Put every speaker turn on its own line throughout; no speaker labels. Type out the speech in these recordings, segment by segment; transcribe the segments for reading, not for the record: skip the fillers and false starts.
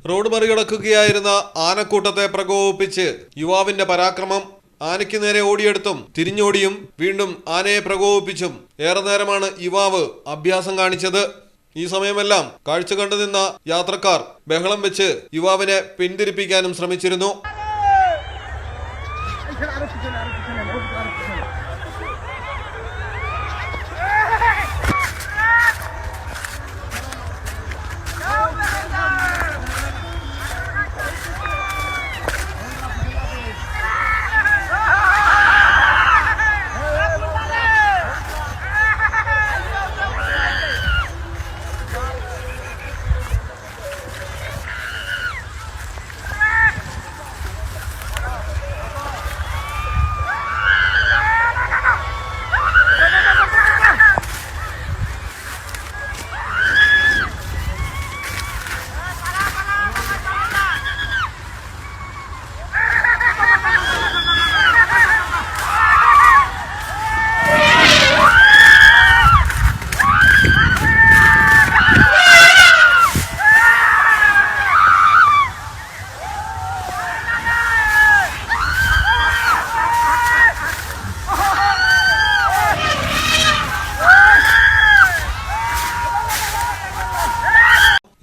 Road മറികടക്കുകയായിരുന്ന ആനക്കൂട്ടത്തെ പ്രകോപിപ്പിച്ച് യുവാവിന്റെ പരാക്രമം. ആനയ്ക്ക് നേരെ ഓടിയെടുത്തും തിരിഞ്ഞോടിയും വീണ്ടും ആനയെ പ്രകോപിപ്പിച്ചും ഏറെ നേരമാണ് യുവാവ് അഭ്യാസം കാണിച്ചത്. ഈ സമയമെല്ലാം കാഴ്ച കണ്ടുനിന്ന യാത്രക്കാർ ബഹളം വെച്ച് യുവാവിനെ പിന്തിരിപ്പിക്കാനും ശ്രമിച്ചിരുന്നു.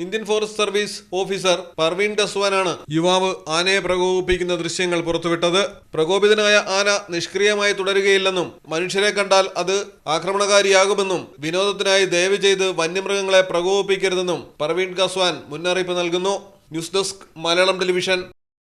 Indian forest service officer Parveen കസ്വാനാണ് യുവാവ് ആനയെ പ്രകോപിപ്പിക്കുന്ന ദൃശ്യങ്ങൾ പുറത്തുവിട്ടത്. പ്രകോപിതനായ ആന നിഷ്ക്രിയമായി തുടരുകയില്ലെന്നും മനുഷ്യരെ കണ്ടാൽ അത് ആക്രമണകാരിയാകുമെന്നും വിനോദത്തിനായി ദയവ് ചെയ്ത് വന്യമൃഗങ്ങളെ പ്രകോപിപ്പിക്കരുതെന്നും പർവീൻ കസ്വാൻ മുന്നറിയിപ്പ് നൽകുന്നു. News desk Malayalam television.